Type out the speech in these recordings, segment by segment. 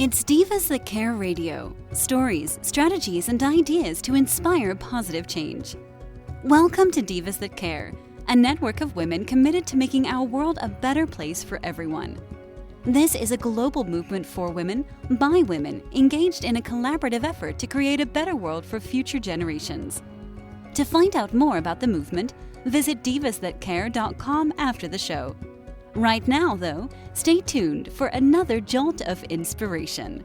It's Divas That Care Radio. Stories, strategies, and ideas to inspire positive change. Welcome to Divas That Care, a network of women committed to making our world a better place for everyone. This is a global movement for women, by women, engaged in a collaborative effort to create a better world for future generations. To find out more about the movement, visit divasthatcare.com after the show. Right now, though, stay tuned for another jolt of inspiration.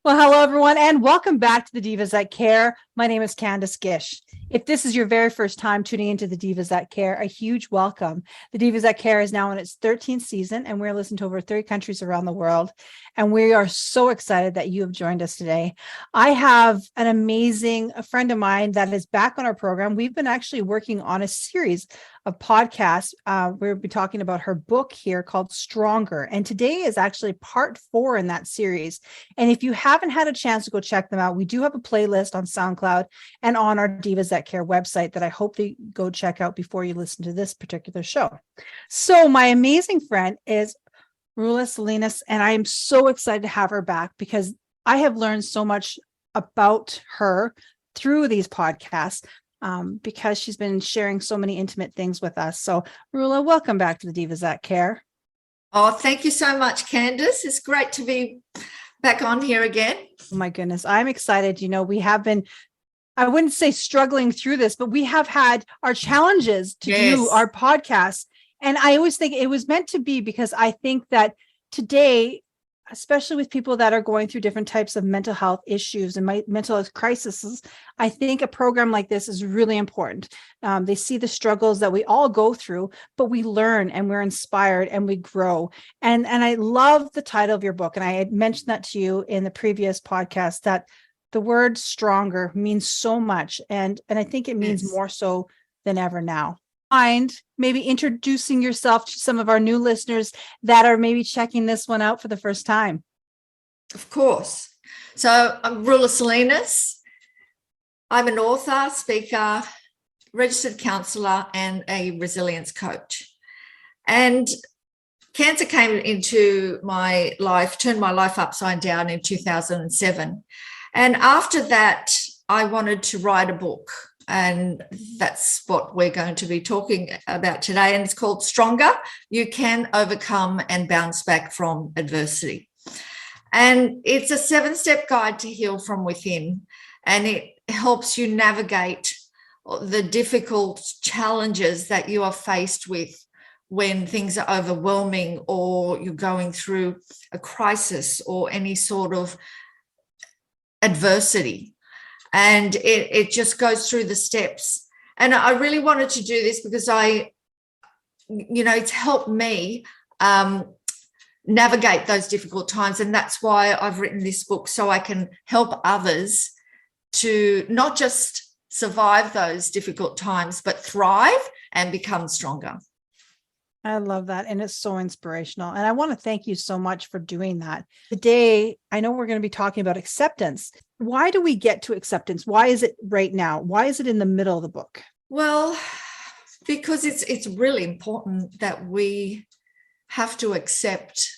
Well, hello, everyone, and welcome back to the Divas That Care. My name is Candace Gish. If this is your very first time tuning into the Divas That Care, a huge welcome. The Divas That Care is now in its 13th season, and we're listening to over 30 countries around the world. And we are so excited that you have joined us today. I have an amazing friend of mine that is back on our program. We've been actually working on a series of podcasts. We'll be talking about her book here called Stronger. And today is actually part 4 in that series. And if you haven't had a chance to go check them out, we do have a playlist on SoundCloud and on our Divas That Care website that I hope that you go check out before you listen to this particular show. So my amazing friend is Rula Salinas, and I am so excited to have her back because I have learned so much about her through these podcasts because she's been sharing so many intimate things with us. So Rula, welcome back to the Divas That Care. Oh, thank you so much, Candace. It's great to be back on here again. Oh my goodness, I'm excited. You know, we have been, I wouldn't say struggling through this, but we have had our challenges to do our podcast. And I always think it was meant to be because I think that today, especially with people that are going through different types of mental health issues and mental health crises, I think a program like this is really important. They see the struggles that we all go through, but we learn and we're inspired and we grow. And I love the title of your book. And I had mentioned that to you in the previous podcast, that the word stronger means so much. And I think it means more so than ever now. Mind maybe introducing yourself to some of our new listeners that are maybe checking this one out for the first time? Of course. So I'm Rula Salinas. I'm an author, speaker, registered counsellor, and a resilience coach. And cancer came into my life, turned my life upside down in 2007. And after that, I wanted to write a book. And that's what we're going to be talking about today. And it's called Stronger. You Can Overcome and Bounce Back from Adversity. And it's a 7-step guide to heal from within. And it helps you navigate the difficult challenges that you are faced with when things are overwhelming or you're going through a crisis or any sort of adversity. And it just goes through the steps. And I really wanted to do this because it's helped me navigate those difficult times. And that's why I've written this book, so I can help others to not just survive those difficult times, but thrive and become stronger. I love that. And it's so inspirational. And I want to thank you so much for doing that. Today, I know we're going to be talking about acceptance. Why do we get to acceptance? Why is it right now? Why is it in the middle of the book? Well, because it's really important that we have to accept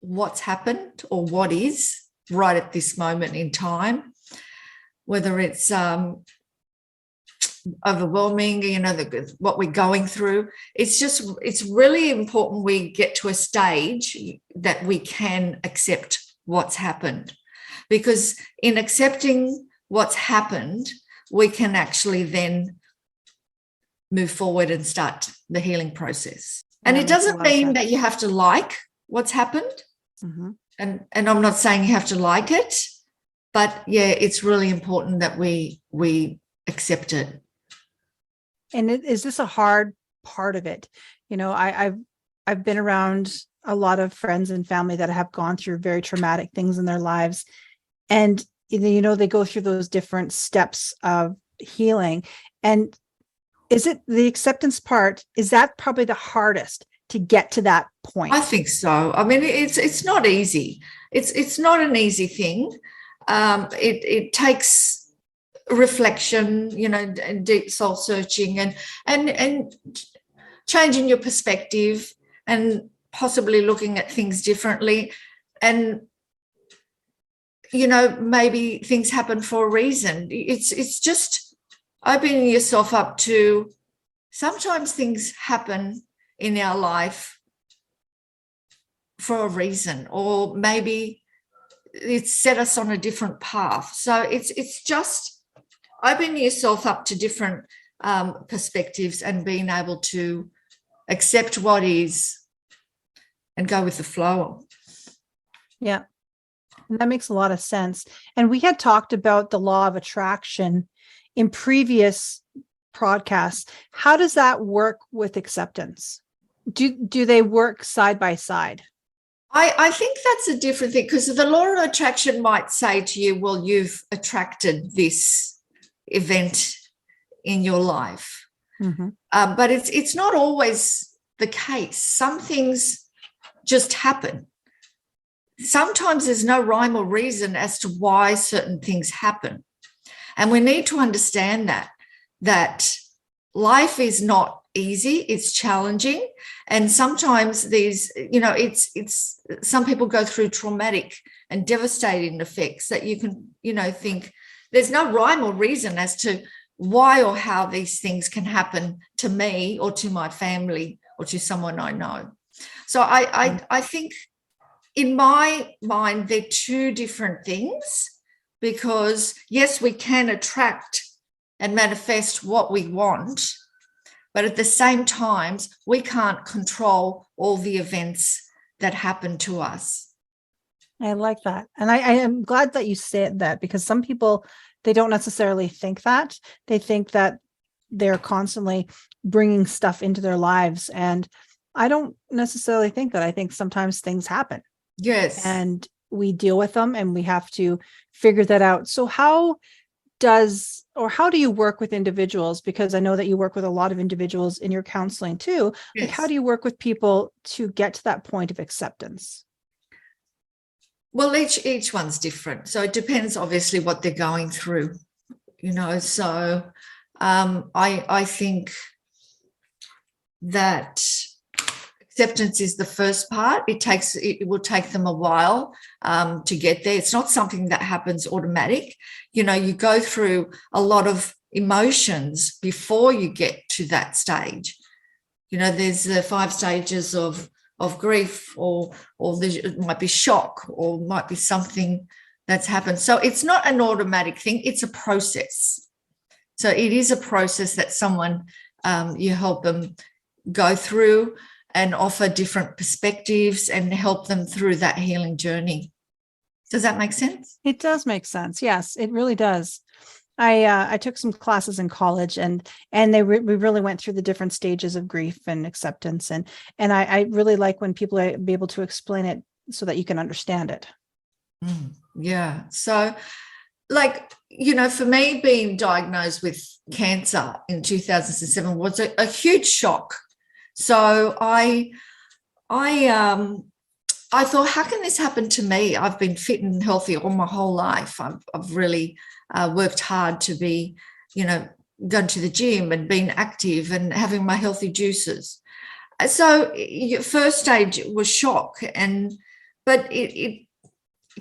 what's happened or what is right at this moment in time, whether it's overwhelming, what we're going through. It's really important we get to a stage that we can accept what's happened, because in accepting what's happened, we can actually then move forward and start the healing process. And it doesn't mean that you have to like what's happened. Mm-hmm. And I'm not saying you have to like it, but yeah, it's really important that we accept it. And is this a hard part of it? You know, I've been around a lot of friends and family that have gone through very traumatic things in their lives. And, they go through those different steps of healing. And is it the acceptance part? Is that probably the hardest to get to that point? I think so. I mean, it's not easy. It's not an easy thing. It takes reflection, deep soul searching and changing your perspective and possibly looking at things differently. And maybe things happen for a reason. It's just opening yourself up to sometimes things happen in our life for a reason, or maybe it's set us on a different path. So it's just opening yourself up to different perspectives and being able to accept what is and go with the flow. Yeah. And that makes a lot of sense. And we had talked about the law of attraction in previous podcasts. How does that work with acceptance? Do they work side by side? I think that's a different thing, because the law of attraction might say to you, well, you've attracted this event in your life. Mm-hmm. But it's not always the case. Some things just happen. Sometimes there's no rhyme or reason as to why certain things happen. And we need to understand that life is not easy, it's challenging. And sometimes these, it's some people go through traumatic and devastating effects that you can, think there's no rhyme or reason as to why or how these things can happen to me or to my family or to someone I know. So I think in my mind, they're two different things, because yes, we can attract and manifest what we want, but at the same time, we can't control all the events that happen to us. I like that. And I am glad that you said that, because some people, they don't necessarily think that. They think that they're constantly bringing stuff into their lives. And I don't necessarily think that. I think sometimes things happen. Yes. And we deal with them and we have to figure that out. So how do you work with individuals? Because I know that you work with a lot of individuals in your counseling too. Yes. Like, how do you work with people to get to that point of acceptance? Well, each one's different. So it depends, obviously, what they're going through, So I think that acceptance is the first part. It will take them a while to get there. It's not something that happens automatic. You go through a lot of emotions before you get to that stage. There's the 5 stages of grief, or it might be shock, or might be something that's happened. So it's not an automatic thing. It's a process. So it is a process that someone, you help them go through and offer different perspectives and help them through that healing journey. Does that make sense? It does make sense. Yes, it really does. I took some classes in college, and we really went through the different stages of grief and acceptance, and I really like when people are able to explain it so that you can understand it. Yeah. So, for me, being diagnosed with cancer in 2007 was a huge shock. So I thought, how can this happen to me? I've been fit and healthy all my whole life. I've really worked hard to be, going to the gym and being active and having my healthy juices. So first stage was shock, but it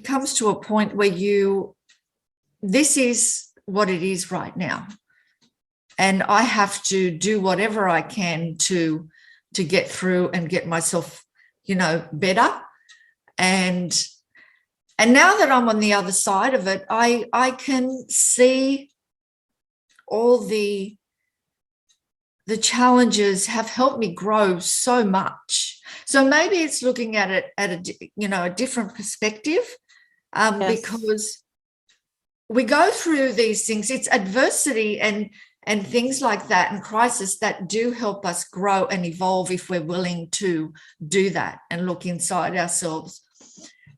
comes to a point where this is what it is right now. And I have to do whatever I can to get through and get myself, better. And now that I'm on the other side of it, I can see all the challenges have helped me grow so much. So maybe it's looking at it at a different perspective, Yes. because we go through these things. It's adversity and things like that, and crisis, that do help us grow and evolve if we're willing to do that and look inside ourselves.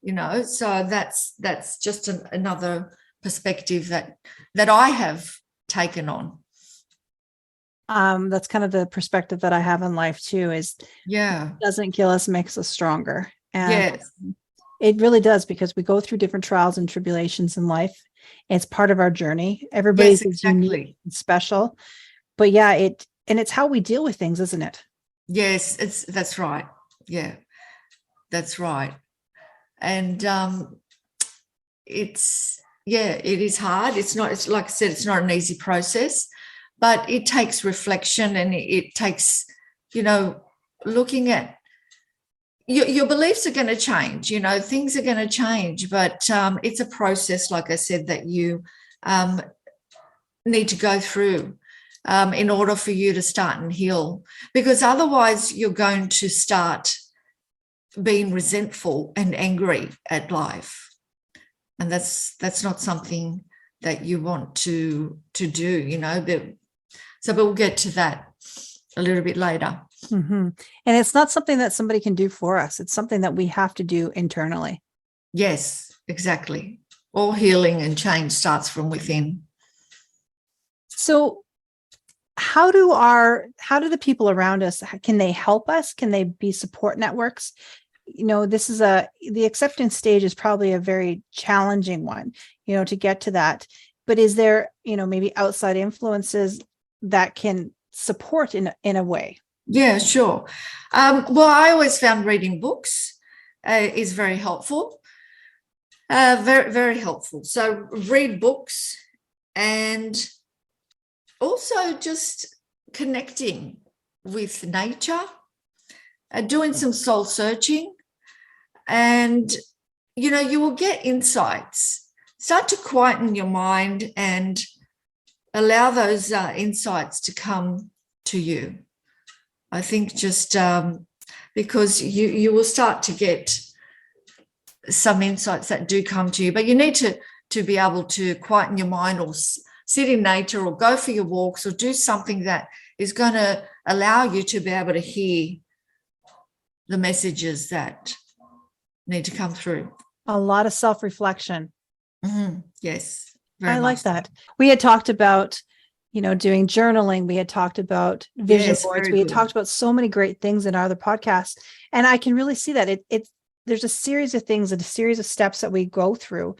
So that's just another perspective that I have taken on. That's kind of the perspective that I have in life too, is it doesn't kill us, makes us stronger. And yes, it really does, because we go through different trials and tribulations in life. It's part of our journey. Everybody's is unique and special, but it's how we deal with things, isn't it? Yes, that's right. Yeah, that's right. And it is hard. It's like I said, it's not an easy process, but it takes reflection, and it takes, looking at your beliefs are going to change, things are going to change, but it's a process, like I said, that you need to go through in order for you to start and heal, because otherwise you're going to start being resentful and angry at life. And that's not something that you want to do, so we'll get to that a little bit later. Mm-hmm. And it's not something that somebody can do for us. It's something that we have to do internally. Yes, exactly. All healing and change starts from within. So how do the people around us, can they help us? Can they be support networks? The acceptance stage is probably a very challenging one, to get to that. But is there, maybe outside influences that can support in a way? Yeah, sure. Well, I always found reading books is very helpful. Very, very helpful. So read books, and also just connecting with nature, doing some soul searching, and, you will get insights. Start to quieten your mind and allow those insights to come to you. I think just because you will start to get some insights that do come to you, but you need to be able to quieten your mind, or sit in nature, or go for your walks, or do something that is going to allow you to be able to hear the messages that need to come through. A lot of self-reflection. Mm-hmm. Yes. I like that. We had talked about, doing journaling. We had talked about vision boards. We had talked about so many great things in our other podcasts. And I can really see that there's a series of things and a series of steps that we go through,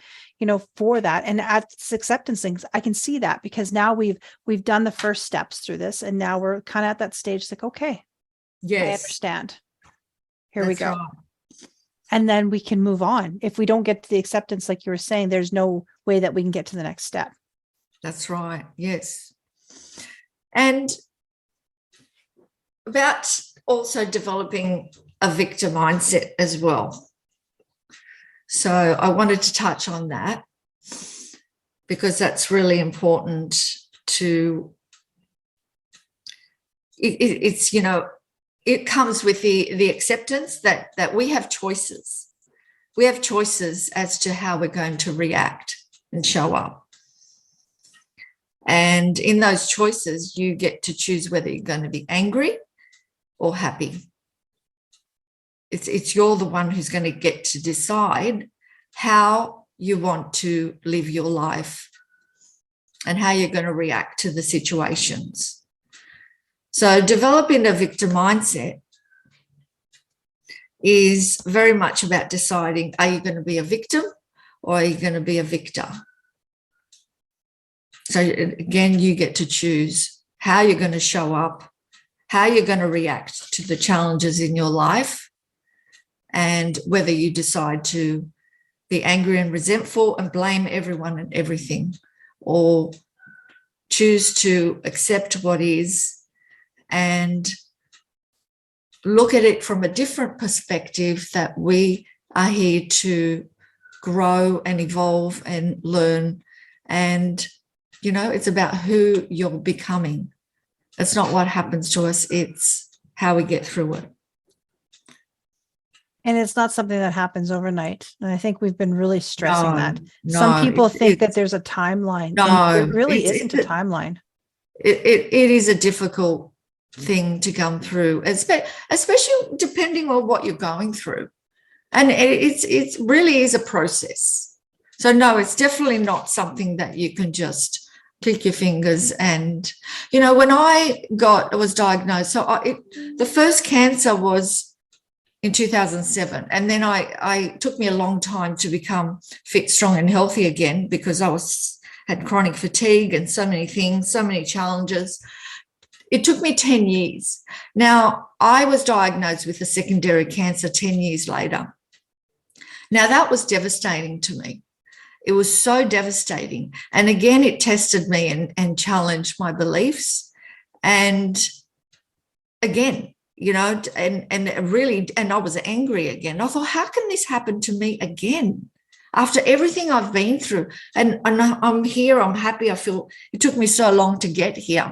for that. And at acceptance things, I can see that, because now we've done the first steps through this, and now we're kind of at that stage. It's like, okay, yes, I understand. Here we go. Right. And then we can move on. If we don't get to the acceptance, like you were saying, there's no way that we can get to the next step. That's right. Yes. And about also developing a victim mindset as well. So I wanted to touch on that, because that's really important to, it comes with the acceptance that we have choices. We have choices as to how we're going to react and show up. And in those choices, you get to choose whether you're going to be angry or happy. You're the one who's going to get to decide how you want to live your life and how you're going to react to the situations. So developing a victim mindset is very much about deciding, are you going to be a victim or are you going to be a victor? So again, you get to choose how you're going to show up, how you're going to react to the challenges in your life, and whether you decide to be angry and resentful and blame everyone and everything, or choose to accept what is and look at it from a different perspective, that we are here to grow and evolve and learn. And, it's about who you're becoming. It's not what happens to us, it's how we get through it. And it's not something that happens overnight. And I think we've been really stressing that. Some people think that there's a timeline. No, and it really isn't a timeline. It is a difficult thing to come through, especially depending on what you're going through. And it really is a process. So no, it's definitely not something that you can just click your fingers. And, when I was diagnosed, so the first cancer was in 2007. And then I took me a long time to become fit, strong and healthy again, because I had chronic fatigue and so many things, so many challenges. It took me 10 years. Now, I was diagnosed with a secondary cancer 10 years later. Now, that was devastating to me. It was so devastating. And again, it tested me and challenged my beliefs. And again, and I was angry again. I thought, how can this happen to me again? After everything I've been through, and I'm here, I'm happy. I feel it took me so long to get here,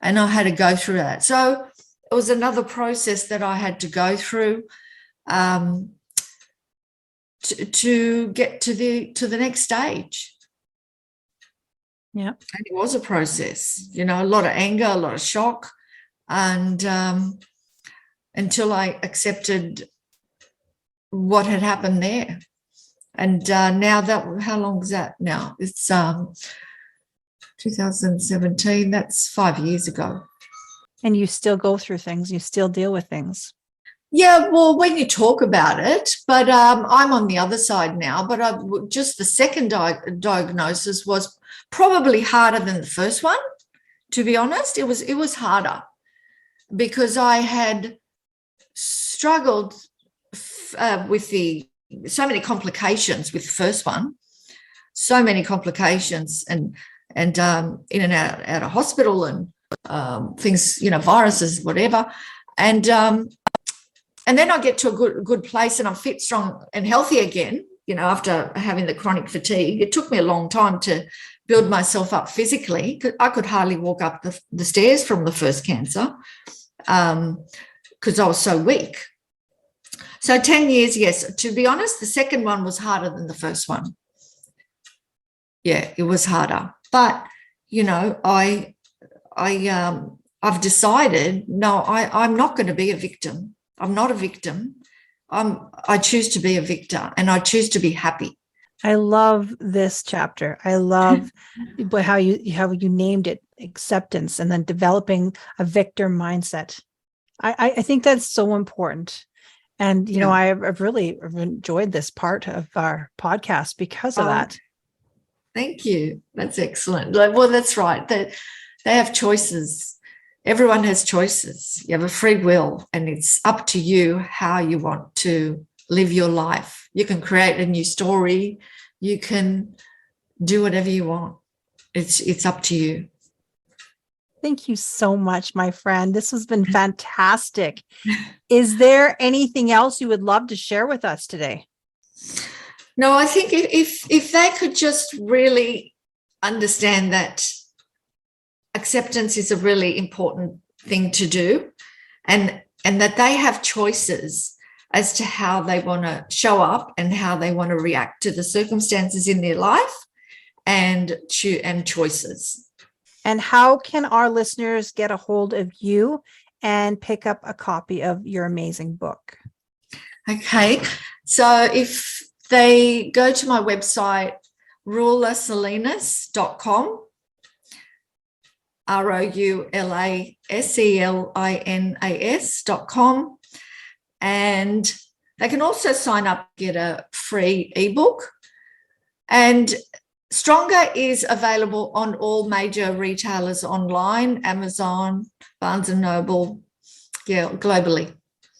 and I had to go through that. So it was another process that I had to go through to get to the next stage. Yeah, and it was a process. A lot of anger, a lot of shock, and until I accepted what had happened there. And now how long is that now? It's 2017. That's 5 years ago. and you still go through things. You still deal with things. Yeah, well, when you talk about it, but I'm on the other side now. But just the second diagnosis was probably harder than the first one. To be honest, it was harder because I had struggled with so many complications with the first one, so many complications, and in and out of hospital and things, viruses, whatever, and then I get to a good place and I'm fit, strong, and healthy again. After having the chronic fatigue, it took me a long time to build myself up physically. I could hardly walk up the stairs from the first cancer because I was so weak. So 10 years, yes. To be honest, the second one was harder than the first one. Yeah, it was harder. But, I've decided, no, I'm not going to be a victim. I'm not a victim. I choose to be a victor, and I choose to be happy. I love this chapter. I love how you named it, acceptance, and then developing a victor mindset. I think that's so important. And, I've really enjoyed this part of our podcast because of that. Thank you. That's excellent. Well, that's right. They have choices. Everyone has choices. You have a free will, and it's up to you how you want to live your life. You can create a new story. You can do whatever you want. It's up to you. Thank you so much, my friend. This has been fantastic. Is there anything else you would love to share with us today? No, I think if they could just really understand that acceptance is a really important thing to do, and that they have choices as to how they want to show up and how they want to react to the circumstances in their life, and choices. And how can our listeners get a hold of you and pick up a copy of your amazing book? Okay, so if they go to my website, roulaselinas.com, roulaselinas.com, and they can also sign up, get a free ebook. And Stronger is available on all major retailers online, Amazon, Barnes & Noble, globally.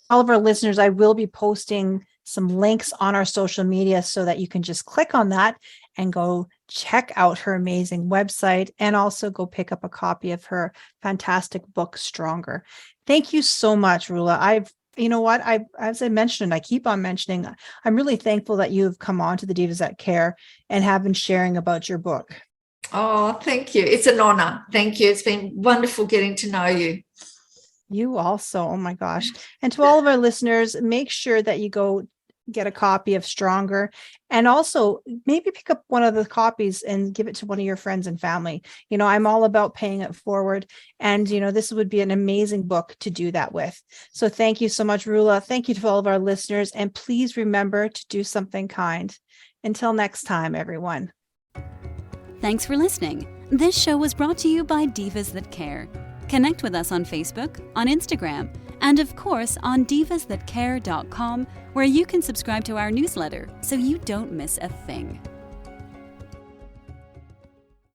All of our listeners, I will be posting some links on our social media so that you can just click on that and go check out her amazing website, and also go pick up a copy of her fantastic book, Stronger. Thank you so much, Roula. As I mentioned, I keep on mentioning, I'm really thankful that you've come on to the Divas That Care and have been sharing about your book. Oh, thank you. It's an honor. Thank you. It's been wonderful getting to know you. You also. Oh my gosh. And to all of our listeners, make sure that you go get a copy of Stronger, and also maybe pick up one of the copies and give it to one of your friends and family. I'm all about paying it forward, and this would be an amazing book to do that with. So thank you so much, Roula. Thank you to all of our listeners, and please remember to do something kind. Until next time, everyone. Thanks for listening. This show was brought to you by Divas That Care. Connect with us on Facebook, on Instagram, and of course on divasthatcare.com, where you can subscribe to our newsletter so you don't miss a thing.